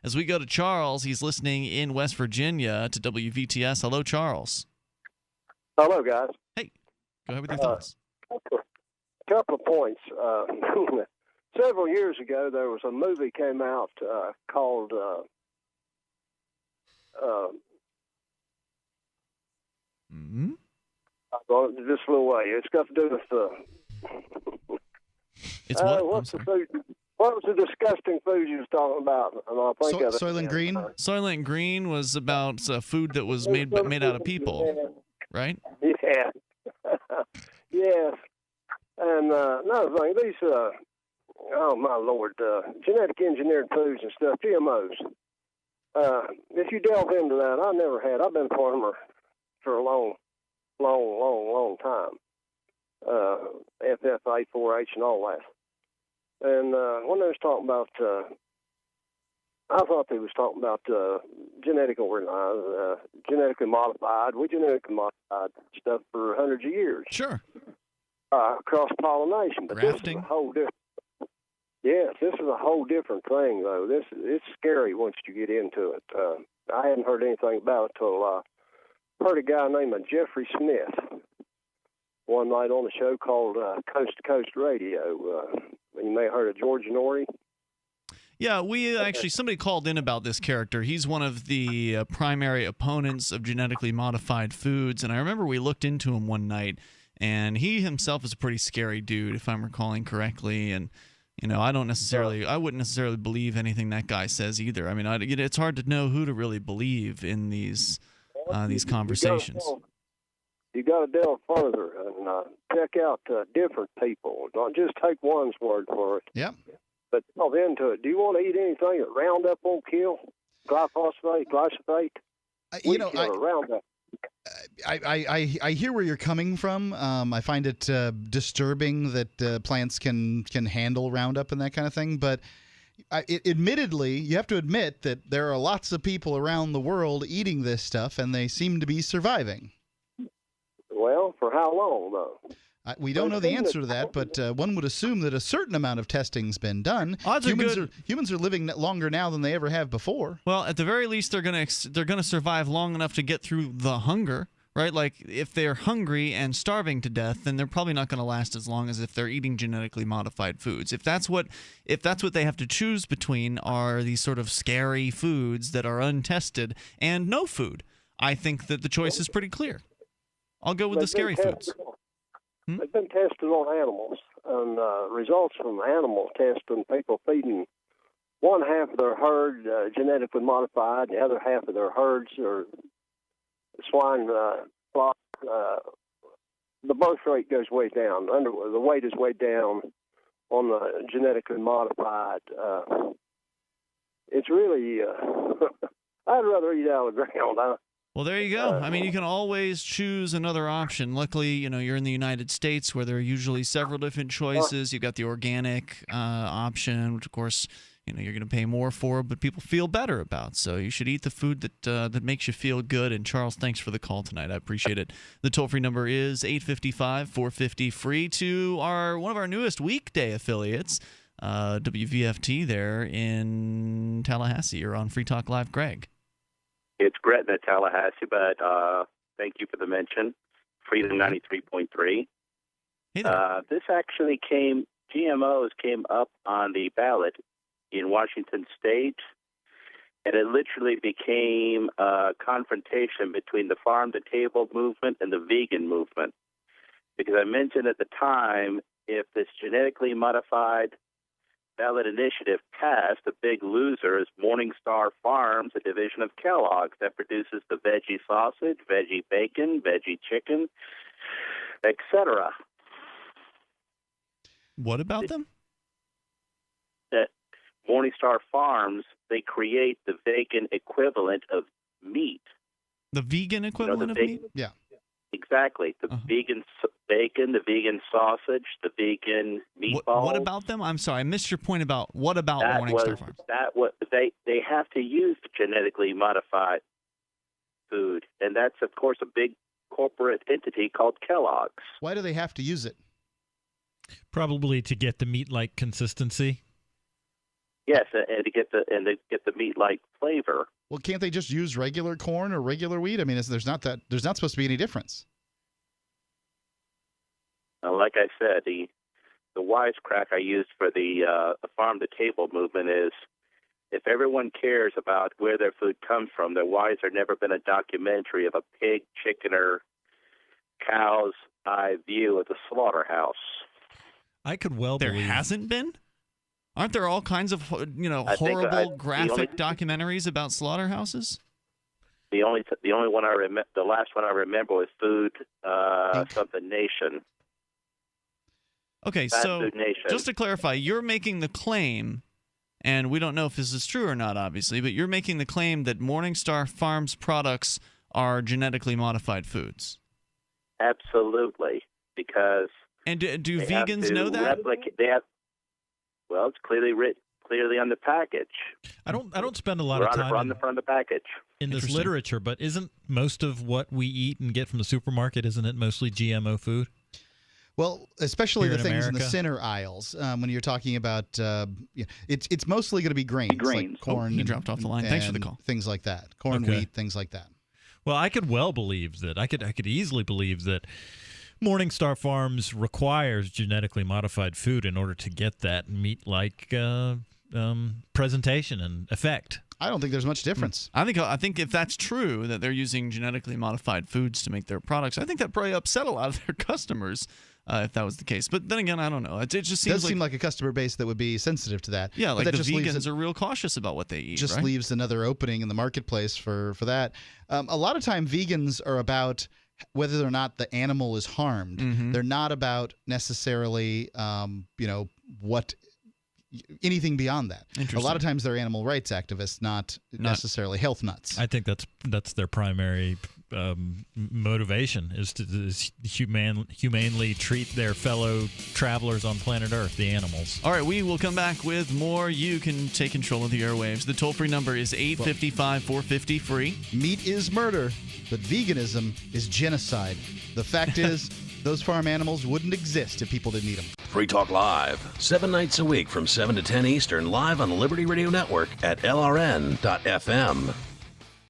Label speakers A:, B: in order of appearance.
A: as we go to Charles. He's listening in West Virginia to WVTS. Hello, Charles.
B: Hello, guys.
A: Hey, go ahead with your thoughts.
B: Couple of points. Several years ago, there was a movie came out called This Little Way. It's got to do with
A: it's what?
B: What's the food? What was the disgusting food you was talking about? And I'll think of it.
C: Soylent Green?
A: Soylent Green was about food that was made out of people, right?
B: Yeah. Yes. And another thing, these, oh my Lord, genetic engineered foods and stuff, GMOs. If you delve into that, I've been a farmer for a long time. FFA, 4-H, and all that. And when they was talking about, I thought they was talking about genetically modified. We genetically modified stuff for hundreds of years.
A: Sure.
B: Cross-pollination. But
A: grafting.
B: This is a whole different. Yes, this is a whole different thing, though. It's scary once you get into it. I hadn't heard anything about it till I heard a guy named Jeffrey Smith one night on a show called Coast to Coast Radio. You may have heard of George Norrie.
A: Yeah, we actually, somebody called in about this character. He's one of the primary opponents of genetically modified foods, and I remember we looked into him one night, and he himself is a pretty scary dude, if I'm recalling correctly, and I wouldn't necessarily believe anything that guy says either. I mean, it's hard to know who to really believe in these conversations.
B: You got to delve further and check out different people. Don't just take one's word for it.
C: Yep.
B: But delve into it. Do you want to eat anything that Roundup won't kill? Glyphosate? Roundup.
C: I hear where you're coming from. I find it disturbing that plants can handle Roundup and that kind of thing. But admittedly, you have to admit that there are lots of people around the world eating this stuff, and they seem to be surviving.
B: Well, for how long, though?
C: We don't know the answer to that, but one would assume that a certain amount of testing's been done. Humans are living longer now than they ever have before.
A: Well, at the very least, they're gonna survive long enough to get through the hunger, right? Like if they're hungry and starving to death, then they're probably not going to last as long as if they're eating genetically modified foods. If that's what they have to choose between are these sort of scary foods that are untested and no food, I think that the choice is pretty clear. I'll go with the scary foods.
B: They've been tested on animals, and results from animal testing, people feeding one half of their herd genetically modified, the other half of their herds are swine flock. The birth rate goes way down. The weight is way down on the genetically modified. It's really, I'd rather eat out of the ground.
A: Well, there you go. I mean, you can always choose another option. Luckily, you're in the United States where there are usually several different choices. You've got the organic option, which, of course, you're going to pay more for, but people feel better about. So you should eat the food that makes you feel good. And, Charles, thanks for the call tonight. I appreciate it. The toll-free number is 855-450-FREE to one of our newest weekday affiliates, WVFT there in Tallahassee. You're on Free Talk Live, Greg.
D: It's Gretna, Tallahassee, but thank you for the mention. Freedom 93.3.
A: Hey there.
D: GMOs came up on the ballot in Washington State, and it literally became a confrontation between the farm-to-table movement and the vegan movement. Because I mentioned at the time, if this genetically modified ballot initiative passed, the big loser is Morningstar Farms, a division of Kellogg's that produces the veggie sausage, veggie bacon, veggie chicken, etc.
A: What about them?
D: That Morningstar Farms, they create the vegan equivalent of meat.
A: The vegan equivalent of meat?
C: Yeah.
D: Exactly. The vegan bacon, the vegan sausage, the vegan meatballs.
A: What about them? I'm sorry, I missed your point about what about Morningstar Farms?
D: They have to use genetically modified food, and that's, of course, a big corporate entity called Kellogg's.
C: Why do they have to use it?
E: Probably to get the meat-like consistency.
D: Yes, and to get the meat-like flavor.
C: Well, can't they just use regular corn or regular wheat? I mean, there's not supposed to be any difference.
D: Like I said, the wisecrack I used for the farm-to-table movement is, if everyone cares about where their food comes from, then why has there never been a documentary of a pig, chicken, or cow's eye view of the slaughterhouse?
E: I could well
A: There
E: believe
A: hasn't been? Aren't there all kinds of horrible graphic documentaries about slaughterhouses?
D: The only one the last one I remember was Food something Nation.
A: Okay,
D: Fast
A: so
D: Food Nation.
A: just to clarify, you're making the claim, and we don't know if this is true or not, obviously, but you're making the claim that Morningstar Farms products are genetically modified foods.
D: Absolutely, because
A: And do vegans know that?
D: Well, it's clearly on the package.
E: I don't spend a lot of time
D: on the front of the package
E: in this literature, but isn't most of what we eat and get from the supermarket, isn't it mostly GMO food?
C: Well, especially
E: Here
C: the
E: in
C: things in the
E: America?
C: center aisles, when you're talking about, it's mostly going to be grains, like corn.
A: He dropped off the line. Thanks for the call.
C: Things like that, corn,
E: Okay.
C: wheat, things like that.
E: Well, I could well believe that. I could easily believe that Morningstar Farms requires genetically modified food in order to get that meat-like presentation and effect.
C: I don't think there's much difference.
A: I think if that's true, that they're using genetically modified foods to make their products, I think that probably upset a lot of their customers if that was the case. But then again, I don't know. It just
C: Does seem like a customer base that would be sensitive to that.
A: Yeah,
C: But
A: like
C: that
A: the
C: just leaves
A: vegans are real cautious about what they eat.
C: just
A: right?
C: leaves another opening in the marketplace for that. A lot of time, vegans are about whether or not the animal is harmed.
A: Mhm.
C: They're not about necessarily, what anything beyond that. A lot of times, they're animal rights activists, not necessarily health nuts.
E: I think that's their primary motivation is to humanely treat their fellow travelers on planet Earth, the animals.
A: All right, we will come back with more. You can take control of the airwaves. The toll-free number is 855-450-FREE.
C: Meat is murder, but veganism is genocide. The fact is, those farm animals wouldn't exist if people didn't eat them.
F: Free Talk Live, 7 nights a week from 7 to 10 Eastern, live on the Liberty Radio Network at LRN.FM.